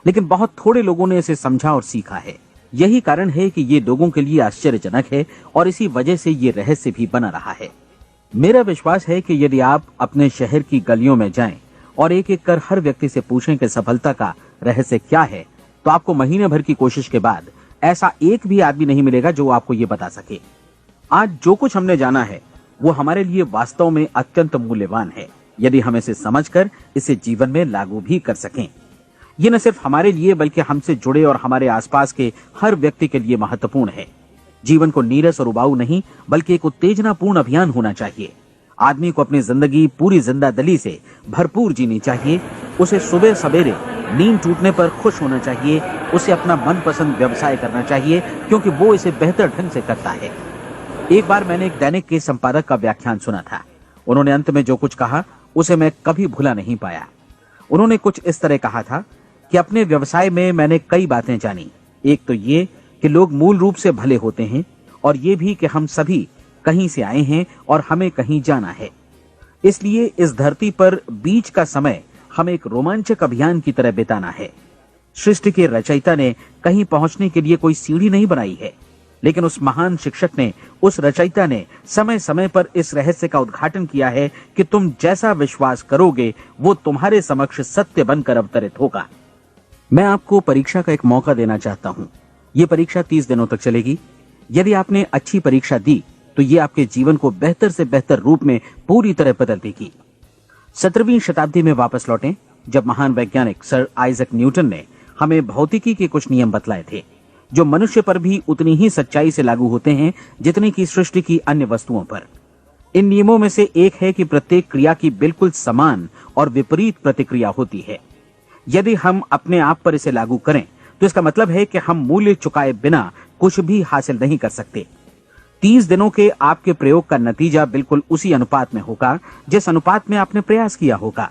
लेकिन बहुत थोड़े लोगों ने इसे समझा और सीखा है। यही कारण है कि ये लोगों के लिए आश्चर्यजनक है और इसी वजह से ये रहस्य भी बना रहा है। मेरा विश्वास है कि यदि आप अपने शहर की गलियों में जाएं और एक एक कर हर व्यक्ति से पूछें कि सफलता का रहस्य क्या है, तो आपको महीने भर की कोशिश के बाद ऐसा एक भी आदमी नहीं मिलेगा जो आपको ये बता सके। आज जो कुछ हमने जाना है वो हमारे लिए वास्तव में अत्यंत मूल्यवान है, यदि हम इसे समझकर इसे जीवन में लागू भी कर सकें। ये न सिर्फ हमारे लिए बल्कि हमसे जुड़े और हमारे आसपास के हर व्यक्ति के लिए महत्वपूर्ण है। जीवन को नीरस और उबाऊ नहीं बल्कि एक उत्तेजनापूर्ण अभियान होना चाहिए। आदमी को अपनी जिंदगी पूरी जिंदादिली से भरपूर जीनी चाहिए। उसे सुबह सवेरे नींद टूटने पर खुश होना चाहिए। उसे अपना मनपसंद व्यवसाय करना चाहिए क्योंकि वो इसे बेहतर ढंग से करता है। एक बार मैंने एक दैनिक के संपादक का व्याख्यान सुना था। उन्होंने अंत में जो कुछ कहा उसे मैं कभी भुला नहीं पाया। उन्होंने कुछ इस तरह कहा था कि अपने व्यवसाय में मैंने कई बातें जानी। एक तो ये कि लोग मूल रूप से भले होते हैं और ये भी कि हम सभी कहीं से आए हैं और हमें कहीं जाना है। इसलिए इस धरती पर बीच का समय हमें एक रोमांचक अभियान की तरह बिताना है। सृष्टि के रचयिता ने कहीं पहुंचने के लिए कोई सीढ़ी नहीं बनाई है, लेकिन उस महान शिक्षक ने, उस रचयिता ने समय समय पर इस रहस्य का उद्घाटन किया है कि तुम जैसा विश्वास करोगे वो तुम्हारे समक्ष सत्य बनकर अवतरित होगा। मैं आपको परीक्षा का एक मौका देना चाहता हूं। ये परीक्षा 30 दिनों तक चलेगी। यदि आपने अच्छी परीक्षा दी तो ये आपके जीवन को बेहतर से बेहतर रूप में पूरी तरह बदल देगी। 17वीं शताब्दी में वापस लौटें, जब महान वैज्ञानिक सर आइजक न्यूटन ने हमें भौतिकी के कुछ नियम बतलाए थे, जो मनुष्य पर भी उतनी ही सच्चाई से लागू होते हैं जितनी की सृष्टि की अन्य वस्तुओं पर। इन नियमों में से एक है कि प्रत्येक क्रिया की बिल्कुल समान और विपरीत प्रतिक्रिया होती है। यदि हम अपने आप पर इसे लागू करें तो इसका मतलब है कि हम मूल्य चुकाए बिना कुछ भी हासिल नहीं कर सकते। 30 दिनों के आपके प्रयोग का नतीजा बिल्कुल उसी अनुपात में होगा जिस अनुपात में आपने प्रयास किया होगा।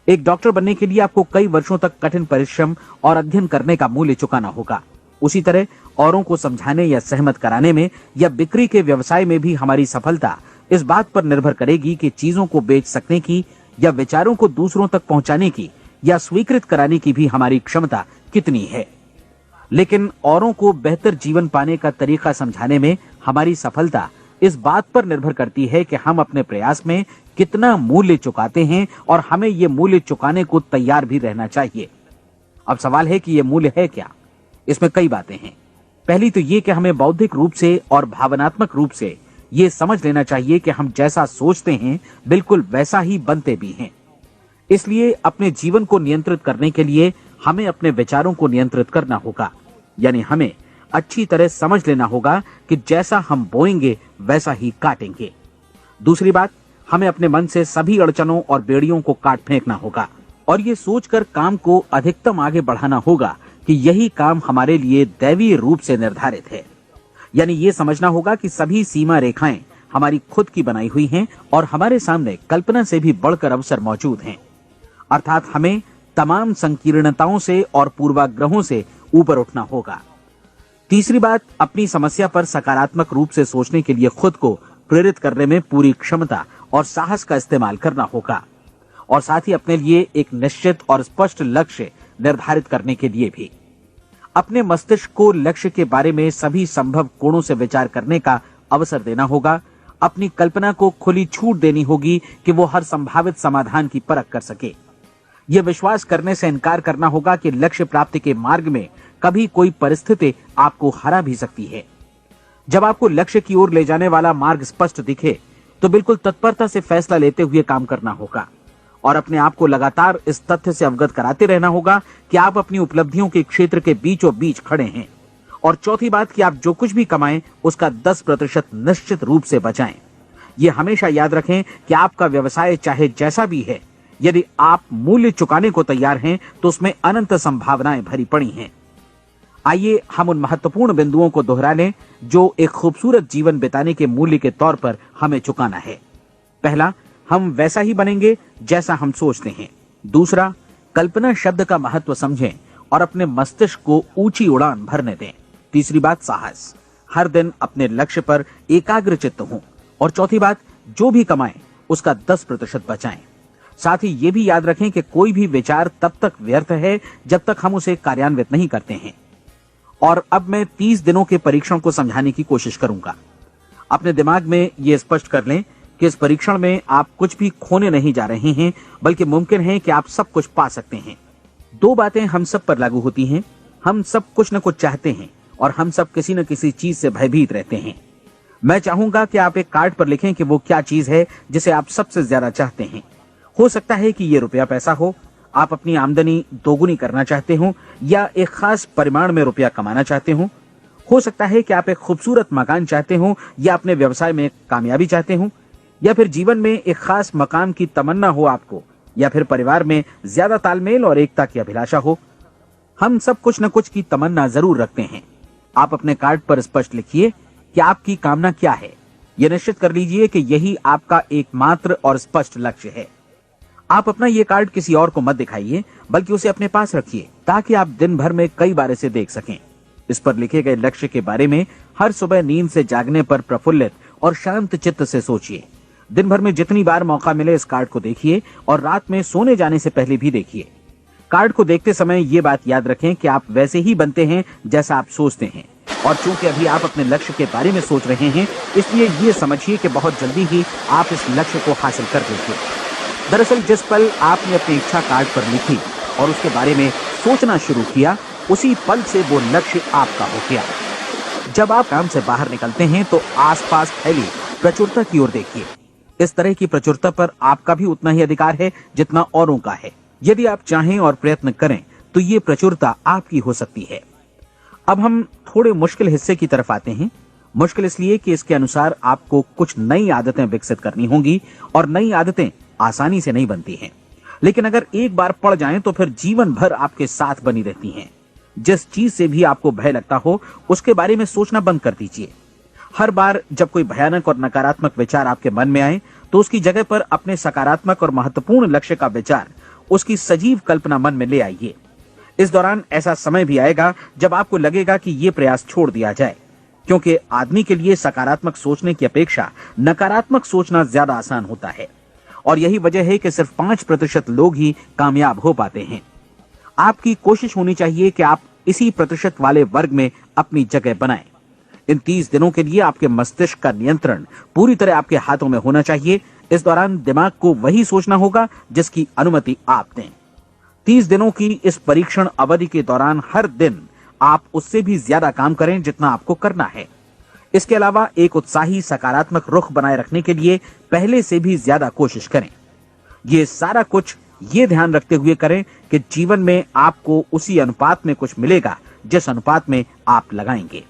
एक डॉक्टर बनने के लिए आपको कई वर्षों तक कठिन परिश्रम और अध्ययन करने का मूल्य चुकाना होगा। उसी तरह औरों को समझाने या सहमत कराने में या बिक्री के व्यवसाय में भी हमारी सफलता इस बात पर निर्भर करेगी कि चीजों को बेच सकने की या विचारों को दूसरों तक पहुंचाने की या स्वीकृत कराने की भी हमारी क्षमता कितनी है। लेकिन औरों को बेहतर जीवन पाने का तरीका समझाने में हमारी सफलता इस बात पर निर्भर करती है कि हम अपने प्रयास में कितना मूल्य चुकाते हैं और हमें ये मूल्य चुकाने को तैयार भी रहना चाहिए। अब सवाल है कि ये मूल्य है क्या? इसमें कई बातें हैं। पहली तो ये कि हमें बौद्धिक रूप से और भावनात्मक रूप से ये समझ लेना चाहिए कि हम जैसा सोचते हैं बिल्कुल वैसा ही बनते भी हैं। इसलिए अपने जीवन को नियंत्रित करने के लिए हमें अपने विचारों को नियंत्रित करना होगा। यानी हमें अच्छी तरह समझ लेना होगा कि जैसा हम बोएंगे वैसा ही काटेंगे। दूसरी बात, हमें अपने मन से सभी अड़चनों और बेड़ियों को काट फेंकना होगा और ये सोचकर काम को अधिकतम आगे बढ़ाना होगा कि यही काम हमारे लिए दैवीय रूप से निर्धारित है। यानी ये समझना होगा कि सभी सीमा रेखाएं हमारी खुद की बनाई हुई हैं और हमारे सामने कल्पना से भी बढ़कर अवसर मौजूद हैं। अर्थात हमें तमाम संकीर्णताओं से और पूर्वाग्रहों से ऊपर उठना होगा। तीसरी बात, अपनी समस्या पर सकारात्मक रूप से सोचने के लिए खुद को प्रेरित करने में पूरी क्षमता और साहस का इस्तेमाल करना होगा और साथ ही अपने लिए एक निश्चित और स्पष्ट लक्ष्य निर्धारित करने के लिए भी। अपने मस्तिष्क को लक्ष्य के बारे में सभी संभव कोणों से विचार करने का अवसर देना होगा। अपनी कल्पना को खुली छूट देनी होगी कि वो हर संभावित समाधान की परख कर सके। यह विश्वास करने से इनकार करना होगा कि लक्ष्य प्राप्ति के मार्ग में कभी कोई परिस्थिति आपको हरा भी सकती है। जब आपको लक्ष्य की ओर ले जाने वाला मार्ग स्पष्ट दिखे तो बिल्कुल तत्परता से फैसला लेते हुए काम करना होगा और अपने आप को लगातार इस तथ्य से अवगत कराते रहना होगा कि आप अपनी उपलब्धियों के क्षेत्र के बीचों बीच खड़े हैं। और चौथी बात कि आप जो कुछ भी कमाएं उसका 10% निश्चित रूप से बचाएं। ये हमेशा याद रखें कि आपका व्यवसाय चाहे जैसा भी है, यदि आप मूल्य चुकाने को तैयार हैं तो उसमें अनंत संभावनाएं भरी पड़ी हैं। आइए हम उन महत्वपूर्ण बिंदुओं को दोहरा लें जो एक खूबसूरत जीवन बिताने के मूल्य के तौर पर हमें चुकाना है। पहला, हम वैसा ही बनेंगे जैसा हम सोचते हैं। दूसरा, कल्पना शब्द का महत्व समझें और अपने मस्तिष्क को ऊंची उड़ान भरने दें। तीसरी बात, साहस, हर दिन अपने लक्ष्य पर एकाग्रचित्त हों। और चौथी बात, जो भी कमाएं उसका 10% बचाएं। साथ ही ये भी याद रखें कि कोई भी विचार तब तक व्यर्थ है जब तक हम उसे कार्यान्वित नहीं करते हैं। और अब मैं 30 दिनों के परीक्षण को समझाने की कोशिश करूंगा। अपने दिमाग में ये स्पष्ट कर लें कि इस परीक्षण में आप कुछ भी खोने नहीं जा रहे हैं, बल्कि मुमकिन है कि आप सब कुछ पा सकते हैं। 2 बातें हम सब पर लागू होती हैं। हम सब कुछ न कुछ चाहते हैं और हम सब किसी न किसी चीज से भयभीत रहते हैं। मैं चाहूंगा कि आप एक कार्ड पर लिखें कि वो क्या चीज है जिसे आप सबसे ज्यादा चाहते हैं। हो सकता है कि ये रुपया पैसा हो, आप अपनी आमदनी दोगुनी करना चाहते हो, या एक खास परिमाण में रुपया कमाना चाहते हो सकता है कि आप एक खूबसूरत मकान चाहते हो, या अपने व्यवसाय में कामयाबी चाहते हो, या फिर जीवन में एक खास मकाम की तमन्ना हो आपको, या फिर परिवार में ज्यादा तालमेल और एकता की अभिलाषा हो। हम सब कुछ न कुछ की तमन्ना जरूर रखते हैं। आप अपने कार्ड पर स्पष्ट लिखिए कि आपकी कामना क्या है। यह निश्चित कर लीजिए कि यही आपका एकमात्र और स्पष्ट लक्ष्य है। आप अपना ये कार्ड किसी और को मत दिखाइए, बल्कि उसे अपने पास रखिए ताकि आप दिन भर में कई बार इसे देख सकें। इस पर लिखे गए लक्ष्य के बारे में हर सुबह नींद से जागने पर प्रफुल्लित और शांत चित्त से सोचिए। दिन भर में जितनी बार मौका मिले इस कार्ड को देखिए और रात में सोने जाने से पहले भी देखिए। कार्ड को देखते समय ये बात याद रखें कि आप वैसे ही बनते हैं जैसा आप सोचते हैं, और चूंकि अभी आप अपने लक्ष्य के बारे में सोच रहे हैं, इसलिए ये समझिए कि बहुत जल्दी ही आप इस लक्ष्य को हासिल कर लेंगे। दरअसल जिस पल आपने अपनी इच्छा कार्ड पर लिखी और उसके बारे में सोचना शुरू किया, उसी पल से वो लक्ष्य आपका हो गया। जब आप काम से बाहर निकलते हैं तो आसपास फैली प्रचुरता की ओर देखिए। इस तरह की प्रचुरता पर आपका भी उतना ही अधिकार है जितना औरों का है। यदि आप चाहें और प्रयत्न करें तो ये प्रचुरता आपकी हो सकती है। अब हम थोड़े मुश्किल हिस्से की तरफ आते हैं। मुश्किल इसलिए कि इसके अनुसार आपको कुछ नई आदतें विकसित करनी होंगी, और नई आदतें आसानी से नहीं बनती हैं, लेकिन अगर एक बार पड़ जाएं तो फिर जीवन भर आपके साथ बनी रहती हैं। जिस चीज से भी आपको भय लगता हो उसके बारे में सोचना बंद कर दीजिए। हर बार जब कोई भयानक और नकारात्मक विचार आपके मन में आए तो उसकी जगह पर अपने सकारात्मक और महत्वपूर्ण लक्ष्य का विचार, उसकी सजीव कल्पना मन में ले आइए। इस दौरान ऐसा समय भी आएगा जब आपको लगेगा कि ये प्रयास छोड़ दिया जाए, क्योंकि आदमी के लिए सकारात्मक सोचने की अपेक्षा नकारात्मक सोचना ज्यादा आसान होता है, और यही वजह है कि सिर्फ 5% लोग ही कामयाब हो पाते हैं। आपकी कोशिश होनी चाहिए कि आप इसी प्रतिशत वाले वर्ग में अपनी जगह बनाएं। इन 30 दिनों के लिए आपके मस्तिष्क का नियंत्रण पूरी तरह आपके हाथों में होना चाहिए। इस दौरान दिमाग को वही सोचना होगा जिसकी अनुमति आप दें। 30 दिनों की इस परीक्षण अवधि के दौरान हर दिन आप उससे भी ज्यादा काम करें जितना आपको करना है। इसके अलावा एक उत्साही सकारात्मक रुख बनाए रखने के लिए पहले से भी ज्यादा कोशिश करें। ये सारा कुछ ये ध्यान रखते हुए करें कि जीवन में आपको उसी अनुपात में कुछ मिलेगा जिस अनुपात में आप लगाएंगे।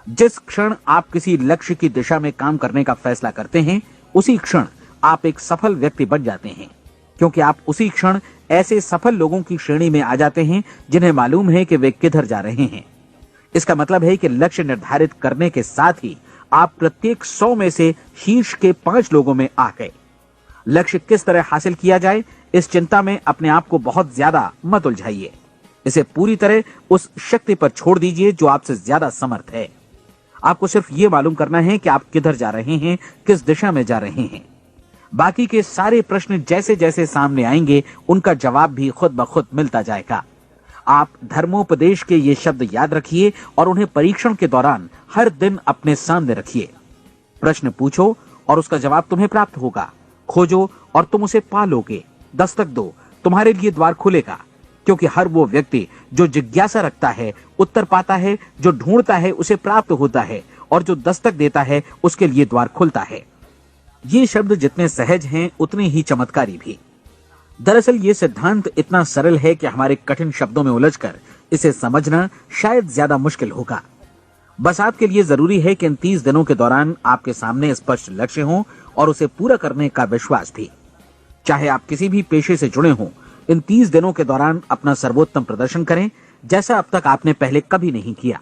जिस क्षण आप किसी लक्ष्य की दिशा में काम करने का फैसला करते हैं, उसी क्षण आप एक सफल व्यक्ति बन जाते हैं, क्योंकि आप उसी क्षण ऐसे सफल लोगों की श्रेणी में आ जाते हैं जिन्हें मालूम है कि वे किधर जा रहे हैं। इसका मतलब है कि लक्ष्य निर्धारित करने के साथ ही आप प्रत्येक 100 में से शीर्ष के 5 लोगों में आ गए। लक्ष्य किस तरह हासिल किया जाए, इस चिंता में अपने आप को बहुत ज्यादा मत उलझाइए। इसे पूरी तरह उस शक्ति पर छोड़ दीजिए जो आपसे ज्यादा समर्थ है। आपको सिर्फ ये मालूम करना है कि आप किधर जा रहे हैं, किस दिशा में जा रहे हैं। बाकी के सारे प्रश्न जैसे जैसे सामने आएंगे उनका जवाब भी खुद ब खुद मिलता जाएगा। आप धर्मोपदेश के ये शब्द याद रखिए और उन्हें परीक्षण के दौरान हर दिन अपने सामने रखिए। प्रश्न पूछो और उसका जवाब तुम्हें प्राप्त होगा। खोजो और तुम उसे पा लोगे। दस्तक दो, तुम्हारे लिए द्वार खुलेगा, क्योंकि हर वो व्यक्ति जो जिज्ञासा रखता है उत्तर पाता है, जो ढूंढता है उसे प्राप्त होता है, और जो दस्तक देता है उसके लिए द्वार खुलता है। ये शब्द जितने सहज हैं उतने ही चमत्कारी भी। दरअसल ये सिद्धांत इतना सरल है कि हमारे कठिन शब्दों में उलझकर इसे समझना शायद ज्यादा मुश्किल होगा। बस आपके लिए जरूरी है कि इन 30 दिनों के दौरान आपके सामने स्पष्ट लक्ष्य हो और उसे पूरा करने का विश्वास भी। चाहे आप किसी भी पेशे से जुड़े हों, इन 30 दिनों के दौरान अपना सर्वोत्तम प्रदर्शन करें, जैसा अब तक आपने पहले कभी नहीं किया।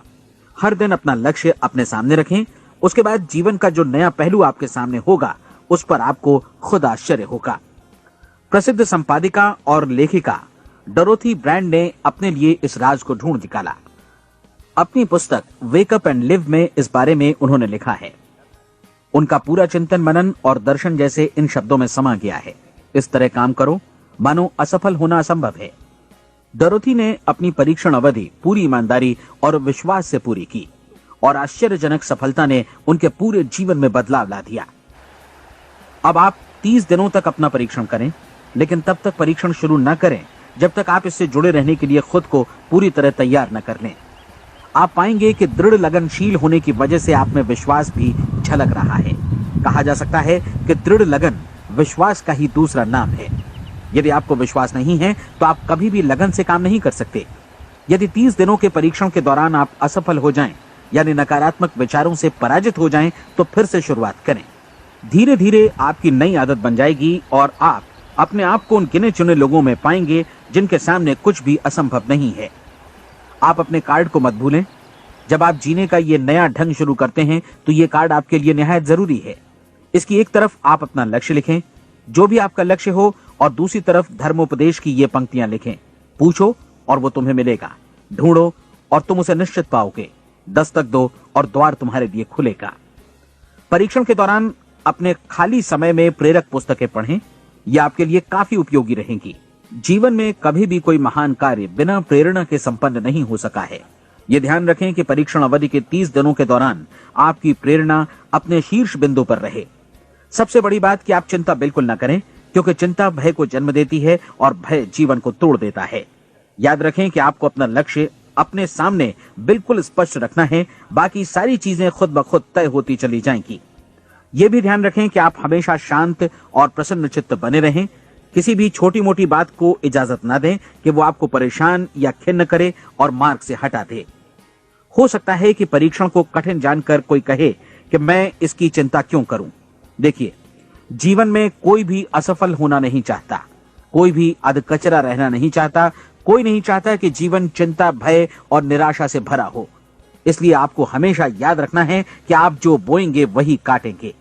हर दिन अपना लक्ष्य अपने सामने रखें। उसके बाद जीवन का जो नया पहलू आपके सामने होगा उस पर आपको खुद आश्चर्य होगा। प्रसिद्ध संपादिका और लेखिका डोरोथी ब्रैंड ने अपने लिए इस राज को ढूंढ निकाला। अपनी पुस्तक वेक अप एंड लिव में इस बारे में उन्होंने लिखा है। उनका पूरा चिंतन मनन और दर्शन जैसे इन शब्दों में समा गया है। इस तरह काम करो मानो असफल होना असंभव है। डोरोथी ने अपनी परीक्षण अवधि पूरी ईमानदारी और विश्वास से पूरी की और आश्चर्यजनक सफलता ने उनके पूरे जीवन में बदलाव ला दिया। अब आप 30 दिनों तक अपना परीक्षण करें, लेकिन तब तक परीक्षण शुरू न करें जब तक आप इससे जुड़े रहने के लिए खुद को पूरी तरह तैयार न कर लें। आप पाएंगे कि दृढ़ लगनशील होने की वजह से आप में विश्वास भी झलक रहा है। कहा जा सकता है कि दृढ़ लगन विश्वास का ही दूसरा नाम है। यदि आपको विश्वास नहीं है तो आप कभी भी लगन से काम नहीं कर सकते। यदि 30 दिनों के परीक्षण के दौरान आप असफल हो जाएं, यानी नकारात्मक विचारों से पराजित हो जाएं, तो फिर से शुरुआत करें। धीरे धीरे आपकी नई आदत बन जाएगी और आप अपने आप को उन गिने चुने लोगों में पाएंगे जिनके सामने कुछ भी असंभव नहीं है। आप अपने कार्ड को मत भूलें। जब आप जीने का ये नया ढंग शुरू करते हैं तो ये कार्ड आपके लिए निहायत जरूरी है। इसकी एक तरफ आप अपना लक्ष्य लिखें, जो भी आपका लक्ष्य हो, और दूसरी तरफ धर्मोपदेश की ये पंक्तियां लिखें। पूछो और वो तुम्हें मिलेगा, ढूंढो और तुम उसे निश्चित पाओगे, दस्तक दो और द्वार तुम्हारे लिए खुलेगा। परीक्षण के दौरान अपने खाली समय में प्रेरक पुस्तकें पढ़ें, ये आपके लिए काफी उपयोगी रहेंगी। जीवन में कभी भी कोई महान कार्य बिना प्रेरणा के संपन्न नहीं हो सका है। ये ध्यान रखें कि परीक्षण अवधि के 30 दिनों के दौरान आपकी प्रेरणा अपने शीर्ष बिंदु पर रहे। सबसे बड़ी बात कि आप चिंता बिल्कुल न करें, क्योंकि चिंता भय को जन्म देती है और भय जीवन को तोड़ देता है। याद रखें कि आपको अपना लक्ष्य अपने सामने बिल्कुल स्पष्ट रखना है, बाकी सारी चीजें खुद ब खुद तय होती चली जाएंगी। ये भी ध्यान रखें कि आप हमेशा शांत और प्रसन्न चित्त बने रहें। किसी भी छोटी मोटी बात को इजाजत ना दें कि वो आपको परेशान या खिन्न करे और मार्ग से हटा दे। हो सकता है कि परीक्षण को कठिन जानकर कोई कहे कि मैं इसकी चिंता क्यों करूं। देखिए, जीवन में कोई भी असफल होना नहीं चाहता, कोई भी अधकचरा रहना नहीं चाहता, कोई नहीं चाहता कि जीवन चिंता, भय और निराशा से भरा हो। इसलिए आपको हमेशा याद रखना है कि आप जो बोएंगे वही काटेंगे।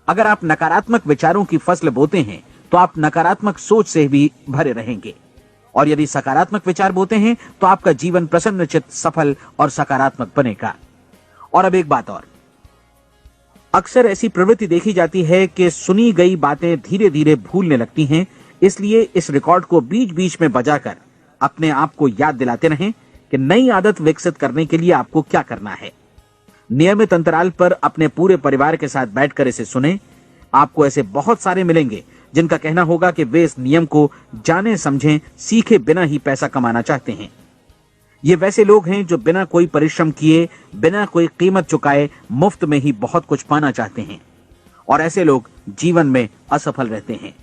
अगर आप नकारात्मक विचारों की फसल बोते हैं तो आप नकारात्मक सोच से भी भरे रहेंगे, और यदि सकारात्मक विचार बोते हैं तो आपका जीवन प्रसन्नचित्त, सफल और सकारात्मक बनेगा। और अब एक बात और, अक्सर ऐसी प्रवृत्ति देखी जाती है कि सुनी गई बातें धीरे धीरे भूलने लगती हैं। इसलिए इस रिकॉर्ड को बीच बीच में बजाकर अपने आप को याद दिलाते रहें कि नई आदत विकसित करने के लिए आपको क्या करना है। नियमित अंतराल पर अपने पूरे परिवार के साथ बैठकर इसे सुने। आपको ऐसे बहुत सारे मिलेंगे जिनका कहना होगा कि वे इस नियम को जाने समझें सीखे बिना ही पैसा कमाना चाहते हैं। ये वैसे लोग हैं जो बिना कोई परिश्रम किए, बिना कोई कीमत चुकाए मुफ्त में ही बहुत कुछ पाना चाहते हैं, और ऐसे लोग जीवन में असफल रहते हैं।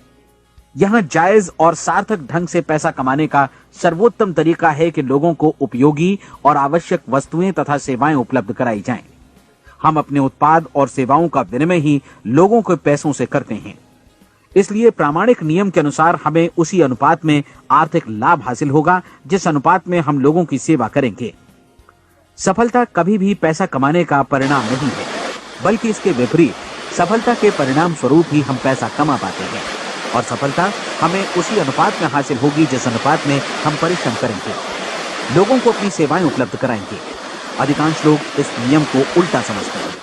यहां जायज और सार्थक ढंग से पैसा कमाने का सर्वोत्तम तरीका है कि लोगों को उपयोगी और आवश्यक वस्तुएं तथा सेवाएं उपलब्ध कराई जाएं। हम अपने उत्पाद और सेवाओं का विनिमय ही लोगों के पैसों से करते हैं। इसलिए प्रामाणिक नियम के अनुसार हमें उसी अनुपात में आर्थिक लाभ हासिल होगा जिस अनुपात में हम लोगों की सेवा करेंगे। सफलता कभी भी पैसा कमाने का परिणाम नहीं है, बल्कि इसके विपरीत सफलता के परिणाम स्वरूप ही हम पैसा कमा पाते हैं, और सफलता हमें उसी अनुपात में हासिल होगी जिस अनुपात में हम परिश्रम करेंगे, लोगों को अपनी सेवाएं उपलब्ध कराएंगे। अधिकांश लोग इस नियम को उल्टा समझते हैं।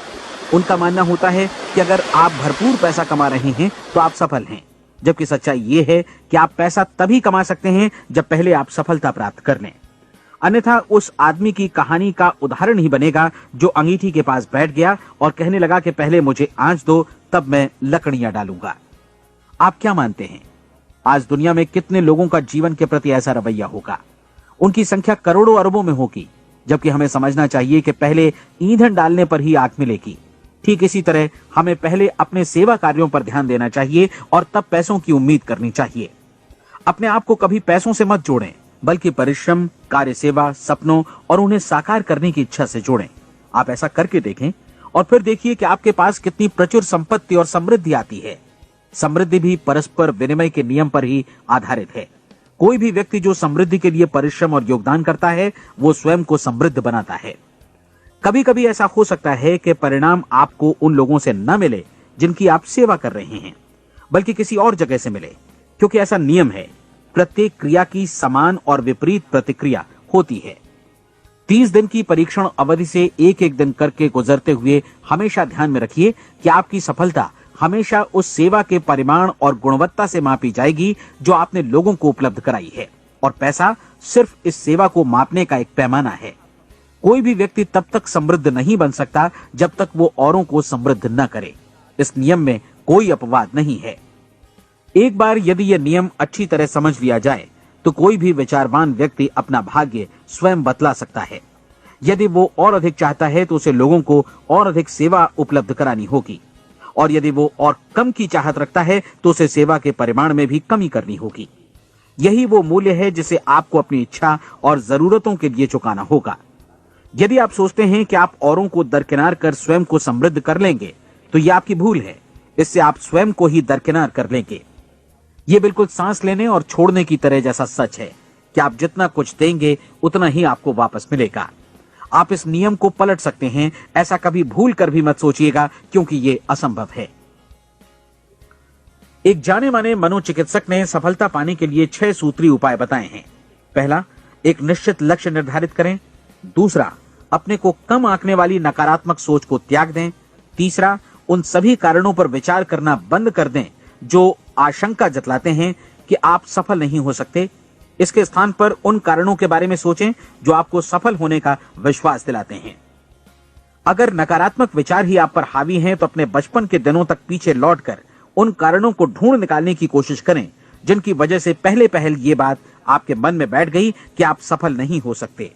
उनका मानना होता है कि अगर आप भरपूर पैसा कमा रहे हैं तो आप सफल हैं, जबकि सच्चाई ये है कि आप पैसा तभी कमा सकते हैं जब पहले आप सफलता प्राप्त कर लें। अन्यथा उस आदमी की कहानी का उदाहरण ही बनेगा जो अंगीठी के पास बैठ गया और कहने लगा कि पहले मुझे आंच दो, तब मैं लकड़ियां डालूंगा। आप क्या मानते हैं, आज दुनिया में कितने लोगों का जीवन के प्रति ऐसा रवैया होगा? उनकी संख्या करोड़ों अरबों में होगी, जबकि हमें समझना चाहिए कि पहले ईंधन डालने पर ही आग मिलेगी। ठीक इसी तरह हमें पहले अपने सेवा कार्यों पर ध्यान देना चाहिए और तब पैसों की उम्मीद करनी चाहिए। अपने आप को कभी पैसों से मत जोड़ें, बल्कि परिश्रम, कार्य सेवा, सपनों और उन्हें साकार करने की इच्छा से जोड़ें। आप ऐसा करके देखें और फिर देखिए कि आपके पास कितनी प्रचुर संपत्ति और समृद्धि आती है। समृद्धि भी परस्पर विनिमय के नियम पर ही आधारित है। कोई भी व्यक्ति जो समृद्धि के लिए परिश्रम और योगदान करता है, वो स्वयं को समृद्ध बनाता है। कभी कभी ऐसा हो सकता है कि परिणाम आपको उन लोगों से न मिले जिनकी आप सेवा कर रहे हैं, बल्कि किसी और जगह से मिले, क्योंकि ऐसा नियम है, प्रत्येक क्रिया की समान और विपरीत प्रतिक्रिया होती है। 30 दिन की परीक्षण अवधि से एक एक दिन करके गुजरते हुए हमेशा ध्यान में रखिए कि आपकी सफलता हमेशा उस सेवा के परिमाण और गुणवत्ता से मापी जाएगी जो आपने लोगों को उपलब्ध कराई है, और पैसा सिर्फ इस सेवा को मापने का एक पैमाना है। कोई भी व्यक्ति तब तक समृद्ध नहीं बन सकता जब तक वो औरों को समृद्ध न करे। इस नियम में कोई अपवाद नहीं है। एक बार यदि यह नियम अच्छी तरह समझ लिया जाए तो कोई भी विचारवान व्यक्ति अपना भाग्य स्वयं बतला सकता है। यदि वो और अधिक चाहता है तो उसे लोगों को और अधिक सेवा उपलब्ध करानी होगी, और यदि वो और कम की चाहत रखता है तो उसे सेवा के परिमाण में भी कमी करनी होगी। यही वो मूल्य है जिसे आपको अपनी इच्छा और जरूरतों के लिए चुकाना होगा। यदि आप सोचते हैं कि आप औरों को दरकिनार कर स्वयं को समृद्ध कर लेंगे तो यह आपकी भूल है। इससे आप स्वयं को ही दरकिनार कर लेंगे। यह बिल्कुल सांस लेने और छोड़ने की तरह जैसा सच है कि आप जितना कुछ देंगे उतना ही आपको वापस मिलेगा। आप इस नियम को पलट सकते हैं, ऐसा कभी भूल कर भी मत सोचिएगा, क्योंकि यह असंभव है। एक जाने माने मनोचिकित्सक ने सफलता पाने के लिए 6 सूत्रीय उपाय बताए हैं। पहला, एक निश्चित लक्ष्य निर्धारित करें। दूसरा, अपने को कम आंकने वाली नकारात्मक सोच को त्याग दें। तीसरा, उन सभी कारणों पर विचार करना बंद कर दें जो आशंका जतलाते हैं कि आप सफल नहीं हो सकते। इसके स्थान पर उन कारणों के बारे में सोचें जो आपको सफल होने का विश्वास दिलाते हैं। अगर नकारात्मक विचार ही आप पर हावी हैं तो अपने बचपन के दिनों तक पीछे लौटकर उन कारणों को ढूंढ निकालने की कोशिश करें जिनकी वजह से पहले पहल ये बात आपके मन में बैठ गई कि आप सफल नहीं हो सकते।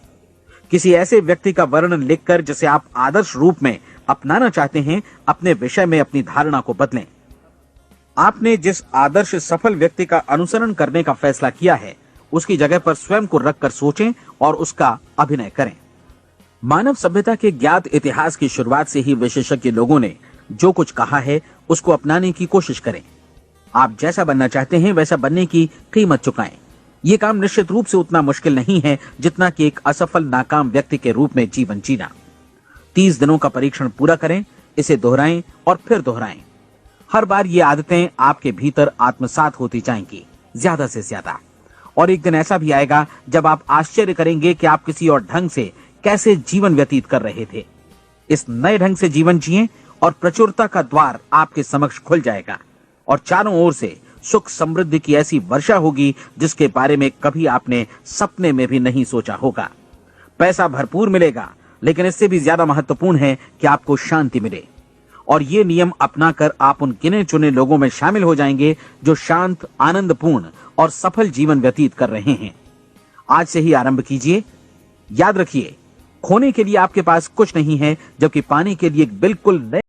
किसी ऐसे व्यक्ति का वर्णन लिखकर जिसे आप आदर्श रूप में अपनाना चाहते हैं, अपने विषय में अपनी धारणा को बदलें। आपने जिस आदर्श सफल व्यक्ति का अनुसरण करने का फैसला किया है उसकी जगह पर स्वयं को रखकर सोचें और उसका अभिनय करें। मानव सभ्यता के ज्ञात इतिहास की शुरुआत से ही विशेषज्ञ लोगों ने जो कुछ कहा है उसको अपनाने की कोशिश करें। आप जैसा बनना चाहते हैं वैसा बनने की कीमत चुकाएं। यह काम निश्चित रूप से उतना मुश्किल नहीं है जितना कि एक असफल नाकाम व्यक्ति के रूप में जीवन जीना। 30 दिनों का परीक्षण पूरा करें, इसे दोहराएं और फिर दोहराएं। हर बार ये आदतें आपके भीतर आत्मसात होती जाएंगी, ज्यादा से ज्यादा। और एक दिन ऐसा भी आएगा जब आप आश्चर्य करेंगे कि आप किसी और ढंग से कैसे जीवन व्यतीत कर रहे थे। इस नए ढंग से जीवन जिएं और प्रचुरता का द्वार आपके समक्ष खुल जाएगा और चारों ओर से सुख समृद्धि की ऐसी वर्षा होगी जिसके बारे में कभी आपने सपने में भी नहीं सोचा होगा। पैसा भरपूर मिलेगा, लेकिन इससे भी ज्यादा महत्वपूर्ण है कि आपको शांति मिले। और ये नियम अपनाकर आप उन गिने चुने लोगों में शामिल हो जाएंगे जो शांत, आनंदपूर्ण और सफल जीवन व्यतीत कर रहे हैं। आज से ही आरंभ कीजिए। याद रखिए, खोने के लिए आपके पास कुछ नहीं है, जबकि पाने के लिए एक बिल्कुल नए